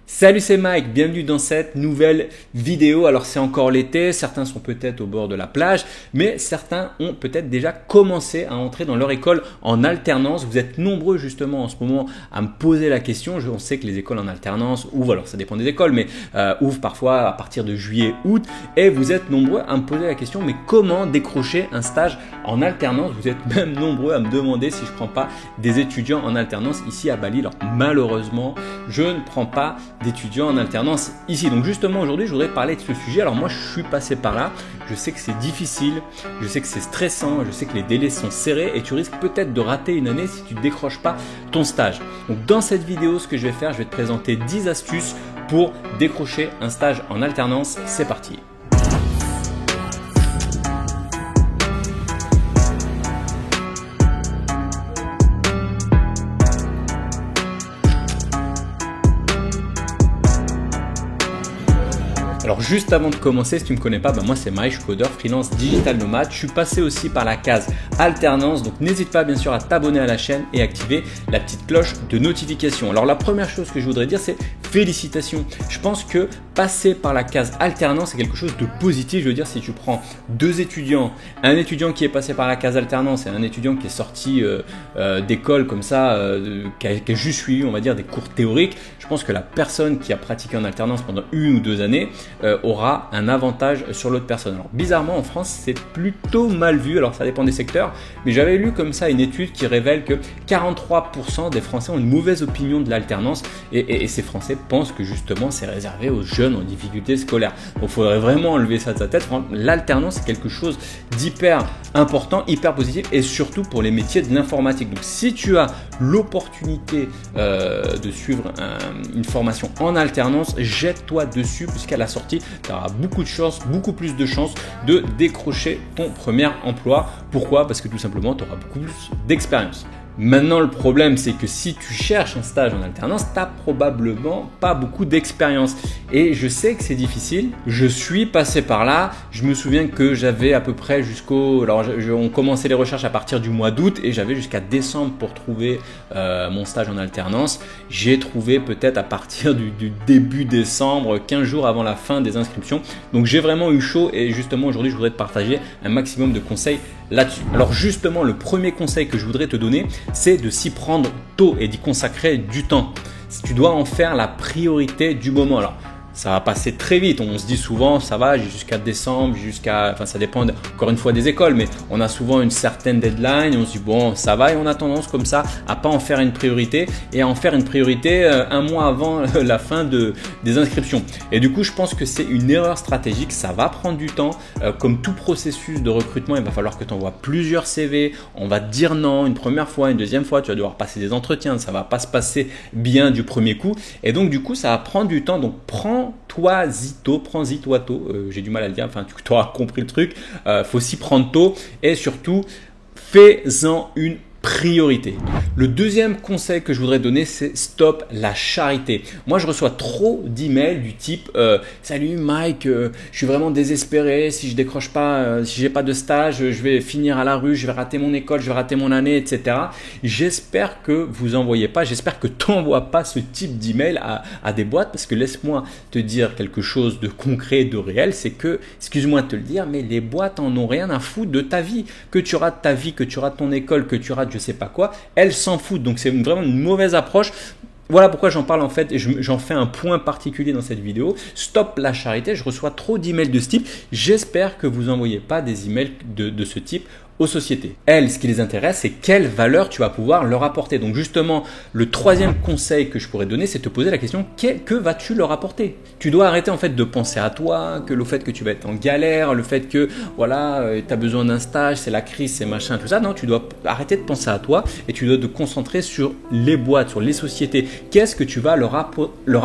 Salut, c'est Mike, bienvenue dans cette nouvelle vidéo. Alors c'est encore l'été, certains sont peut-être au bord de la plage, mais certains ont peut-être déjà commencé à entrer dans leur école en alternance. Vous êtes nombreux justement en ce moment à me poser la question. On sait que les écoles en alternance ouvrent, alors ça dépend des écoles, mais ouvrent parfois à partir de juillet, août. Et vous êtes nombreux à me poser la question, mais comment décrocher un stage en alternance? Vous êtes même nombreux à me demander si je ne prends pas des étudiants en alternance ici à Bali. Alors malheureusement, je ne prends pas d'étudiants en alternance ici. Donc justement aujourd'hui je voudrais parler de ce sujet. Alors moi je suis passé par là, je sais que c'est difficile, je sais que c'est stressant, je sais que les délais sont serrés et tu risques peut-être de rater une année si tu ne décroches pas ton stage. Donc dans cette vidéo ce que je vais faire, je vais te présenter 10 astuces pour décrocher un stage en alternance. C'est parti. Alors juste avant de commencer, si tu ne me connais pas, moi c'est Mike, je suis codeur, freelance, digital nomade. Je suis passé aussi par la case alternance, donc n'hésite pas bien sûr à t'abonner à la chaîne et activer la petite cloche de notification. Alors la première chose que je voudrais dire, c'est félicitations. Je pense que passer par la case alternance c'est quelque chose de positif. Je veux dire, si tu prends deux étudiants, un étudiant qui est passé par la case alternance et un étudiant qui est sorti d'école comme ça, qui a juste suivi, on va dire, des cours théoriques, je pense que la personne qui a pratiqué en alternance pendant 1 ou 2 années aura un avantage sur l'autre personne. Alors bizarrement en France c'est plutôt mal vu, alors ça dépend des secteurs, mais j'avais lu comme ça une étude qui révèle que 43% des Français ont une mauvaise opinion de l'alternance et ces Français pensent que justement c'est réservé aux jeunes en difficulté scolaire. Donc il faudrait vraiment enlever ça de sa tête. L'alternance c'est quelque chose d'hyper important, hyper positif et surtout pour les métiers de l'informatique. Donc si tu as l'opportunité de suivre une formation en alternance, jette-toi dessus puisqu'à la sortie tu auras beaucoup de chances, beaucoup plus de chances de décrocher ton premier emploi. Pourquoi? Parce que tout simplement tu auras beaucoup plus d'expérience. Maintenant, le problème, c'est que si tu cherches un stage en alternance, tu n'as probablement pas beaucoup d'expérience. Et je sais que c'est difficile. Je suis passé par là. Je me souviens que j'avais à peu près on commençait les recherches à partir du mois d'août et j'avais jusqu'à décembre pour trouver mon stage en alternance. J'ai trouvé peut-être à partir du début décembre, 15 jours avant la fin des inscriptions. Donc, j'ai vraiment eu chaud et justement, aujourd'hui, je voudrais te partager un maximum de conseils là-dessus. Alors justement, le premier conseil que je voudrais te donner, c'est de s'y prendre tôt et d'y consacrer du temps. Tu dois en faire la priorité du moment. Alors, ça va passer très vite. On se dit souvent, ça va, j'ai jusqu'à décembre, ça dépend encore une fois des écoles, mais on a souvent une certaine deadline et on se dit bon, ça va et on a tendance comme ça à pas en faire une priorité et à en faire une priorité un mois avant la fin des inscriptions. Et du coup, je pense que c'est une erreur stratégique. Ça va prendre du temps. Comme tout processus de recrutement, il va falloir que tu envoies plusieurs CV. On va te dire non une première fois, une deuxième fois, tu vas devoir passer des entretiens. Ça va pas se passer bien du premier coup. Et donc, du coup, ça va prendre du temps. Donc, prends-y tôt, j'ai du mal à le dire, enfin tu auras compris le truc, faut s'y prendre tôt et surtout fais-en une priorité. Le deuxième conseil que je voudrais donner, c'est stop la charité. Moi, je reçois trop d'emails du type salut Mike, je suis vraiment désespéré. Si je décroche pas, si j'ai pas de stage, je vais finir à la rue, je vais rater mon école, je vais rater mon année, etc. J'espère que vous envoyez pas, j'espère que tu n'envoies pas ce type d'email à des boîtes parce que laisse-moi te dire quelque chose de concret, de réel, c'est que, excuse-moi de te le dire, mais les boîtes en ont rien à foutre de ta vie. Que tu rates ta vie, que tu rates ton école, que tu rates je sais pas quoi, elles s'en foutent. Donc c'est vraiment une mauvaise approche. Voilà pourquoi j'en parle en fait et j'en fais un point particulier dans cette vidéo. Stop la charité. Je reçois trop d'emails de ce type. J'espère que vous n'envoyez pas des emails de ce type aux sociétés. Elles, ce qui les intéresse, c'est quelle valeur tu vas pouvoir leur apporter. Donc justement, le troisième conseil que je pourrais donner, c'est de te poser la question, que vas-tu leur apporter? Tu dois arrêter en fait de penser à toi, que le fait que tu vas être en galère, le fait que voilà, tu as besoin d'un stage, c'est la crise, c'est machin, tout ça. Non, tu dois arrêter de penser à toi et tu dois te concentrer sur les boîtes, sur les sociétés. Qu'est-ce que tu vas leur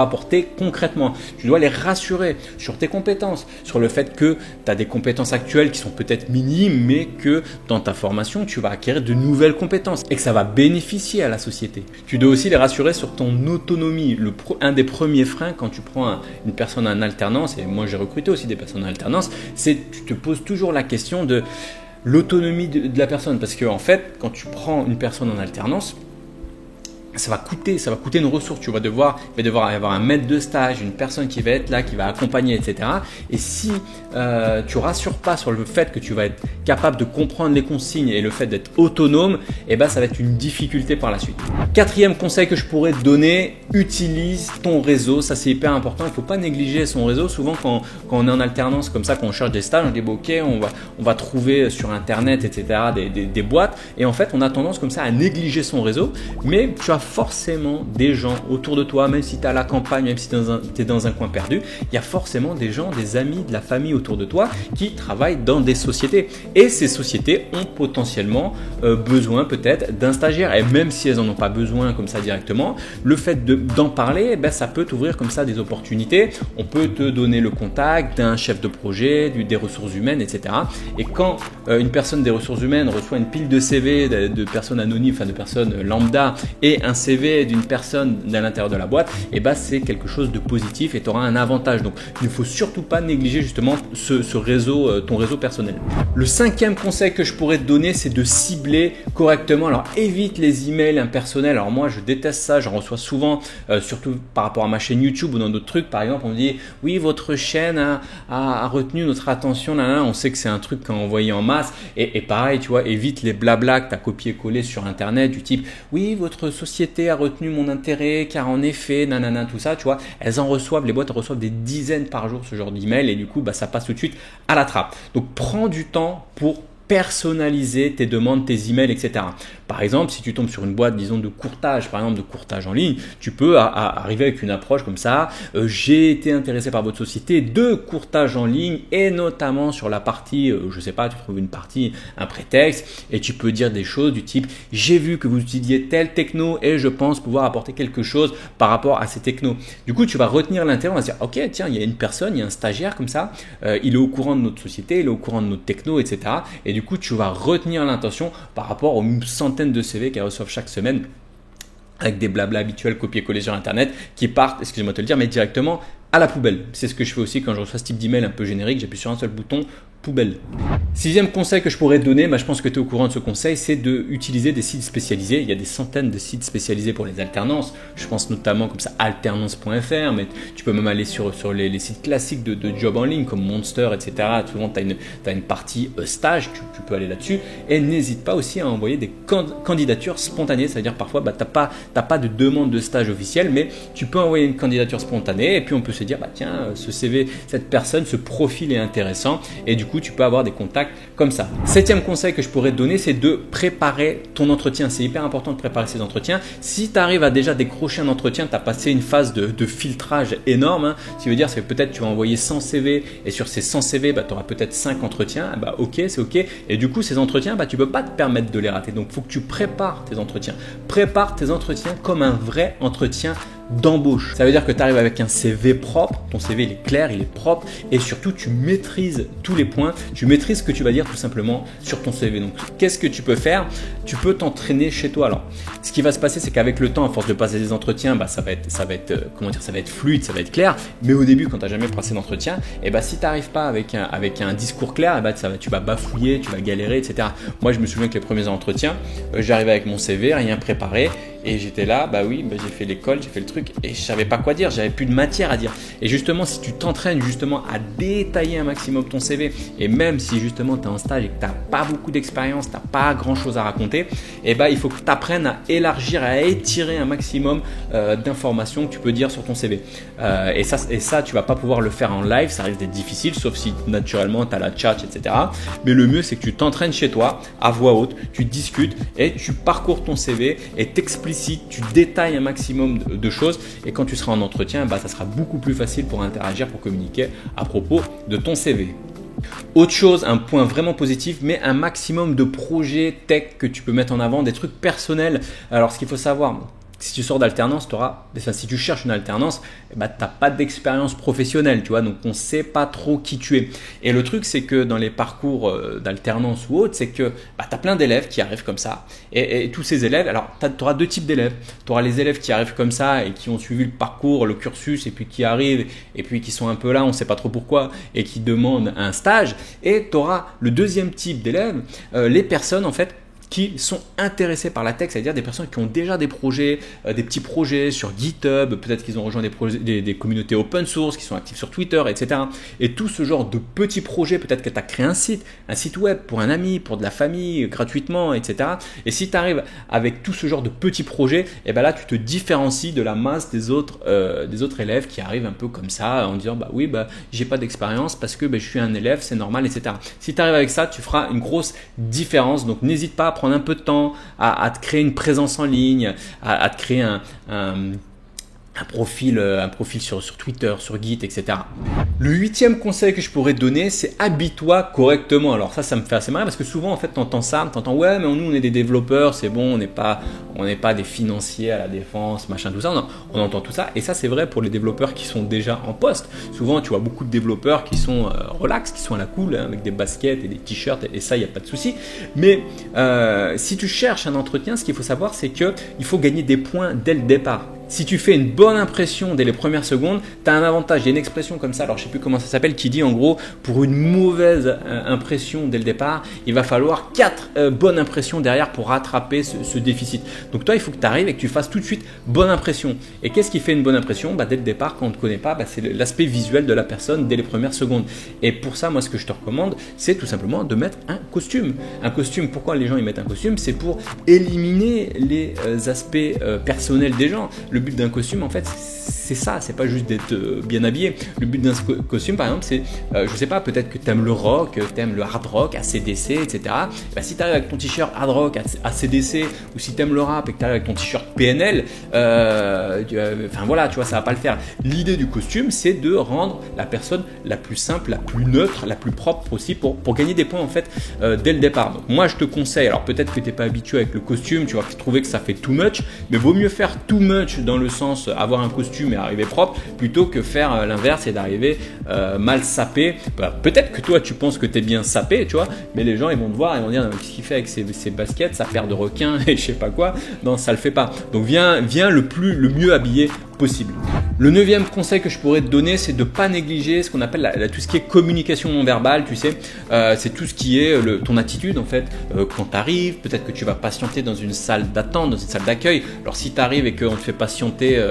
apporter concrètement? Tu dois les rassurer sur tes compétences, sur le fait que tu as des compétences actuelles qui sont peut-être minimes, mais que dans ta formation, tu vas acquérir de nouvelles compétences et que ça va bénéficier à la société. Tu dois aussi les rassurer sur ton autonomie. Un des premiers freins quand tu prends une personne en alternance, et moi j'ai recruté aussi des personnes en alternance, c'est que tu te poses toujours la question de l'autonomie de la personne. Parce qu'en fait, quand tu prends une personne en alternance, ça va coûter une ressource. Il va devoir y avoir un maître de stage, une personne qui va être là, qui va accompagner, etc. Et si tu rassures pas sur le fait que tu vas être capable de comprendre les consignes et le fait d'être autonome, eh ben, ça va être une difficulté par la suite. Quatrième conseil que je pourrais te donner, utilise ton réseau. Ça, c'est hyper important. Il ne faut pas négliger son réseau. Souvent, quand on est en alternance comme ça, quand on cherche des stages, on dit bon, ok, on va trouver sur Internet, etc. des boîtes. Et en fait, on a tendance comme ça à négliger son réseau. Mais tu as forcément des gens autour de toi, même si tu es à la campagne, même si tu es dans un coin perdu, il y a forcément des gens, des amis, de la famille autour de toi qui travaillent dans des sociétés. Et ces sociétés ont potentiellement besoin peut-être d'un stagiaire. Et même si elles n'en ont pas besoin comme ça directement, le fait d'en parler, ben, ça peut t'ouvrir comme ça des opportunités. On peut te donner le contact d'un chef de projet, des ressources humaines, etc. Et quand une personne des ressources humaines reçoit une pile de CV de personnes anonymes, enfin de personnes lambda, et un CV d'une personne à l'intérieur de la boîte, et ben, c'est quelque chose de positif et tu auras un avantage. Donc il ne faut surtout pas négliger justement ce réseau, ton réseau personnel. Le cinquième conseil que je pourrais te donner, c'est de cibler correctement. Alors évite les emails impersonnels. Alors moi je déteste ça, j'en reçois souvent, surtout par rapport à ma chaîne YouTube ou dans d'autres trucs. Par exemple, on me dit oui, votre chaîne a retenu notre attention, là, on sait que c'est un truc qu'on a envoyé en masse. Et pareil, tu vois, évite les blabla que tu as copié-collé sur internet du type oui, votre société a retenu mon intérêt car en effet, nanana, tout ça, tu vois, elles en reçoivent, les boîtes reçoivent des dizaines par jour ce genre d'email et du coup, bah, ça passe tout de suite à la trappe. Donc prends du temps pour personnaliser tes demandes, tes emails, etc. Par exemple, si tu tombes sur une boîte, disons, de courtage, par exemple de courtage en ligne, tu peux arriver avec une approche comme ça. J'ai été intéressé par votre société de courtage en ligne et notamment sur la partie, je sais pas, tu trouves une partie, un prétexte et tu peux dire des choses du type j'ai vu que vous utilisiez tel techno et je pense pouvoir apporter quelque chose par rapport à ces technos. Du coup, tu vas retenir l'intérêt, on va se dire ok, tiens, il y a une personne, il y a un stagiaire comme ça, il est au courant de notre société, il est au courant de notre techno, etc. Et du coup, tu vas retenir l'intention par rapport aux centaines de CV qu'elles reçoivent chaque semaine avec des blabla habituels copiés-collés sur Internet qui partent, excusez-moi de te le dire, mais directement à la poubelle. C'est ce que je fais aussi quand je reçois ce type d'email un peu générique. J'appuie sur un seul bouton, poubelle. Sixième conseil que je pourrais te donner, je pense que tu es au courant de ce conseil, c'est d'utiliser des sites spécialisés. Il y a des centaines de sites spécialisés pour les alternances. Je pense notamment comme ça alternance.fr, mais tu peux même aller sur les sites classiques de job en ligne comme Monster, etc. Souvent, tu as une partie stage, tu peux aller là-dessus. Et n'hésite pas aussi à envoyer des candidatures spontanées, c'est-à-dire parfois, tu n'as pas de demande de stage officielle, mais tu peux envoyer une candidature spontanée et puis on peut se dire, tiens, ce CV, cette personne, ce profil est intéressant et du coup, tu peux avoir des contacts comme ça. Septième conseil que je pourrais te donner, c'est de préparer ton entretien. C'est hyper important de préparer ces entretiens. Si tu arrives à déjà décrocher un entretien, tu as passé une phase de filtrage énorme. Ce qui veut dire, c'est que peut-être tu vas envoyer 100 CV et sur ces 100 CV, tu auras peut-être 5 entretiens. Ok, c'est ok. Et du coup, ces entretiens, tu ne peux pas te permettre de les rater. Donc, il faut que tu prépares tes entretiens. Prépare tes entretiens comme un vrai entretien d'embauche. Ça veut dire que tu arrives avec un CV propre, ton CV il est clair, il est propre et surtout tu maîtrises tous les points, tu maîtrises ce que tu vas dire tout simplement sur ton CV. Donc qu'est-ce que tu peux faire? Tu peux t'entraîner chez toi. Alors ce qui va se passer, c'est qu'avec le temps, à force de passer des entretiens, ça va être fluide, ça va être clair. Mais au début, quand tu n'as jamais passé d'entretien, si tu n'arrives pas avec un discours clair, tu vas bafouiller, tu vas galérer, etc. Moi, je me souviens que les premiers entretiens, j'arrivais avec mon CV, rien préparé. Et j'étais là, j'ai fait l'école, j'ai fait le truc et je savais pas quoi dire, j'avais plus de matière à dire. Et justement, si tu t'entraînes justement à détailler un maximum ton CV et même si justement tu es en stage et que tu n'as pas beaucoup d'expérience, tu n'as pas grand chose à raconter, il faut que tu apprennes à élargir, à étirer un maximum d'informations que tu peux dire sur ton CV. Et ça, tu vas pas pouvoir le faire en live, ça risque d'être difficile, sauf si naturellement tu as la chat, etc. Mais le mieux, c'est que tu t'entraînes chez toi, à voix haute, tu discutes et tu parcours ton CV et t'expliques. Tu détailles un maximum de choses et quand tu seras en entretien, ça sera beaucoup plus facile pour interagir, pour communiquer à propos de ton CV. Autre chose, un point vraiment positif, mais un maximum de projets tech que tu peux mettre en avant, des trucs personnels. Alors, ce qu'il faut savoir, si tu sors d'alternance, si tu cherches une alternance, tu n'as pas d'expérience professionnelle, tu vois, donc on ne sait pas trop qui tu es. Et le truc, c'est que dans les parcours d'alternance ou autre, c'est que tu as plein d'élèves qui arrivent comme ça. Et tous ces élèves, alors tu auras deux types d'élèves. Tu auras les élèves qui arrivent comme ça et qui ont suivi le parcours, le cursus, et puis qui arrivent, et puis qui sont un peu là, on ne sait pas trop pourquoi, et qui demandent un stage. Et tu auras le deuxième type d'élèves, les personnes en fait, qui sont intéressés par la tech, c'est-à-dire des personnes qui ont déjà des projets, des petits projets sur GitHub, peut-être qu'ils ont rejoint des communautés open source, qui sont actifs sur Twitter, etc. Et tout ce genre de petits projets, peut-être que tu as créé un site web pour un ami, pour de la famille, gratuitement, etc. Et si tu arrives avec tout ce genre de petits projets, et ben là tu te différencies de la masse des autres élèves qui arrivent un peu comme ça en disant bah oui, bah j'ai pas d'expérience parce que je suis un élève, c'est normal, etc. Si tu arrives avec ça, tu feras une grosse différence. Donc n'hésite pas à prendre un peu de temps à te créer une présence en ligne, à te créer un profil sur Twitter, sur Git, etc. Le 8e conseil que je pourrais te donner, c'est habille-toi correctement. Alors ça me fait assez marrer parce que souvent en fait tu entends ouais mais nous on est des développeurs, c'est bon, on n'est pas des financiers à la défense, machin tout ça. Non, on entend tout ça et ça c'est vrai pour les développeurs qui sont déjà en poste. Souvent tu vois beaucoup de développeurs qui sont relax, qui sont à la cool avec des baskets et des t-shirts et ça il n'y a pas de souci. Mais si tu cherches un entretien, ce qu'il faut savoir c'est que il faut gagner des points dès le départ. Si tu fais une bonne impression dès les premières secondes, tu as un avantage. Il y a une expression comme ça, alors je ne sais plus comment ça s'appelle, qui dit en gros, pour une mauvaise impression dès le départ, il va falloir 4 bonnes impressions derrière pour rattraper ce déficit. Donc toi, il faut que tu arrives et que tu fasses tout de suite bonne impression. Et qu'est-ce qui fait une bonne impression? Dès le départ, quand on ne te connaît pas, c'est l'aspect visuel de la personne dès les premières secondes. Et pour ça, moi, ce que je te recommande, c'est tout simplement de mettre un costume. Un costume, pourquoi les gens ils mettent un costume? C'est pour éliminer les aspects personnels des gens. Le but d'un costume, en fait, c'est ça, c'est pas juste d'être bien habillé. Le but d'un costume, par exemple, c'est, je sais pas, peut-être que tu aimes le rock, tu aimes le hard rock, AC/DC, etc. Si tu arrives avec ton t-shirt hard rock, AC/DC, ou si tu aimes le rap et que tu arrives avec ton t-shirt PNL, enfin voilà, tu vois, ça va pas le faire. L'idée du costume, c'est de rendre la personne la plus simple, la plus neutre, la plus propre possible pour gagner des points, en fait, dès le départ. Donc, moi, je te conseille, alors peut-être que tu n'es pas habitué avec le costume, tu vas trouver que ça fait too much, mais vaut mieux faire too much dans le sens avoir un costume et arriver propre plutôt que faire l'inverse et d'arriver mal sapé. Peut-être que toi tu penses que tu es bien sapé, tu vois, mais les gens ils vont te voir et vont dire qu'est-ce qu'il fait avec ses baskets, sa paire de requins et je sais pas quoi. Non, ça le fait pas. Donc viens le mieux habillé possible. Le 9e conseil que je pourrais te donner, c'est de ne pas négliger ce qu'on appelle tout ce qui est communication non verbale, tu sais, c'est tout ce qui est ton attitude en fait, quand tu arrives, peut-être que tu vas patienter dans une salle d'attente, dans une salle d'accueil. Alors si tu arrives et qu'on te fait patienter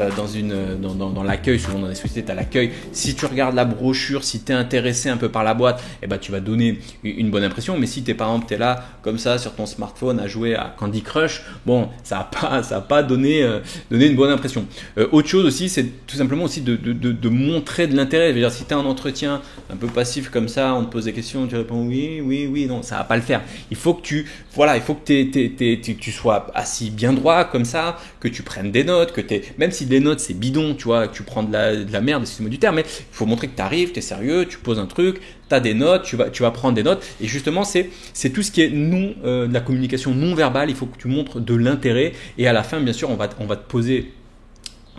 dans l'accueil, souvent dans les sociétés tu as l'accueil, si tu regardes la brochure, si tu es intéressé un peu par la boîte, tu vas donner une bonne impression. Mais si par exemple tu es là comme ça sur ton smartphone à jouer à Candy Crush, bon, ça va pas donner une bonne impression. Autre chose aussi, c'est tout simplement aussi de montrer de l'intérêt. Je veux dire, si tu as un entretien un peu passif comme ça, on te pose des questions, tu réponds oui, non, ça va pas le faire. Il faut que tu sois assis bien droit comme ça, que tu prennes des notes, même si des notes c'est bidon, tu vois, que tu prends de la merde, excuse-moi du terme, mais il faut montrer que tu arrives, tu es sérieux, tu poses un truc, tu as des notes, tu vas prendre des notes. Et justement, c'est tout ce qui est de la communication non verbale. Il faut que tu montres de l'intérêt. Et à la fin, bien sûr, on va te poser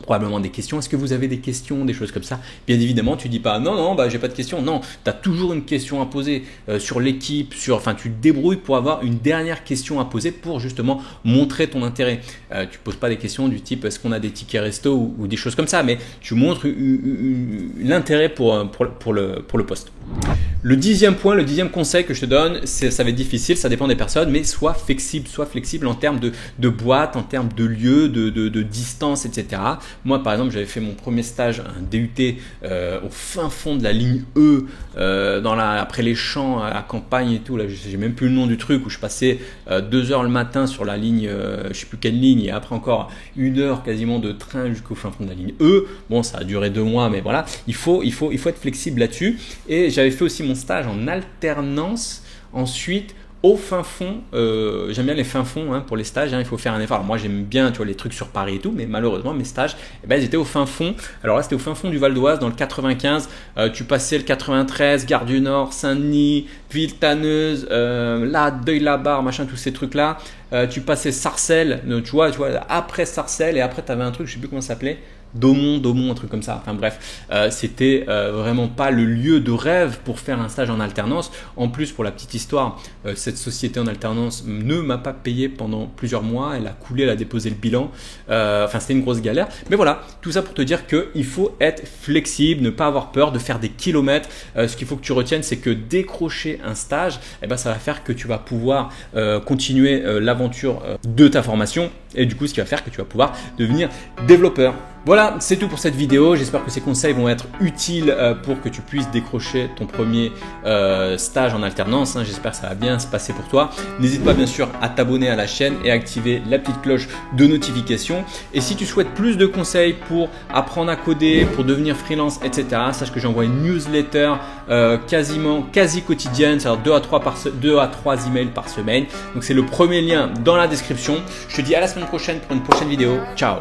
probablement des questions. Est-ce que vous avez des questions, des choses comme ça? Bien évidemment, tu dis pas non, j'ai pas de questions. Non, tu as toujours une question à poser sur l'équipe, tu te débrouilles pour avoir une dernière question à poser pour justement montrer ton intérêt. Tu poses pas des questions du type est-ce qu'on a des tickets resto ou des choses comme ça, mais tu montres l'intérêt pour le poste. Le 10e point, le 10e conseil que je te donne, ça va être difficile, ça dépend des personnes, mais sois flexible en termes de boîte, en termes de lieu, de distance, etc. Moi, par exemple, j'avais fait mon premier stage, un DUT au fin fond de la ligne E, après les champs à campagne et tout. Là, j'ai même plus le nom du truc où je passais 2 heures le matin sur la ligne, je sais plus quelle ligne, et après encore 1 heure quasiment de train jusqu'au fin fond de la ligne E. Bon, ça a duré 2 mois, mais voilà, il faut être flexible là-dessus. Et j'avais fait aussi mon stage en alternance ensuite au fin fond. J'aime bien les fins fonds pour les stages, il faut faire un effort. Alors moi j'aime bien, tu vois, les trucs sur Paris et tout, mais malheureusement mes stages ils étaient au fin fond. Alors là c'était au fin fond du Val d'Oise, dans le 95. Tu passais le 93, Gare du Nord, Saint-Denis, Villetaneuse, là Deuil-la-Barre, machin, tous ces trucs là. Tu passais Sarcelles, tu vois, après Sarcelles, et après tu avais un truc, je sais plus comment ça s'appelait. Daumont, un truc comme ça. Enfin bref, c'était vraiment pas le lieu de rêve pour faire un stage en alternance. En plus, pour la petite histoire, cette société en alternance ne m'a pas payé pendant plusieurs mois. Elle a coulé, elle a déposé le bilan. Enfin, c'était une grosse galère. Mais voilà, tout ça pour te dire qu'il faut être flexible, ne pas avoir peur de faire des kilomètres. Ce qu'il faut que tu retiennes, c'est que décrocher un stage, eh ben, ça va faire que tu vas pouvoir continuer l'aventure de ta formation et du coup, ce qui va faire que tu vas pouvoir devenir développeur. Voilà, c'est tout pour cette vidéo. J'espère que ces conseils vont être utiles pour que tu puisses décrocher ton premier stage en alternance. J'espère que ça va bien se passer pour toi. N'hésite pas bien sûr à t'abonner à la chaîne et à activer la petite cloche de notification. Et si tu souhaites plus de conseils pour apprendre à coder, pour devenir freelance, etc., sache que j'envoie une newsletter quasi quotidienne, c'est-à-dire 2 à 3 emails par semaine. Donc c'est le premier lien dans la description. Je te dis à la semaine prochaine pour une prochaine vidéo. Ciao!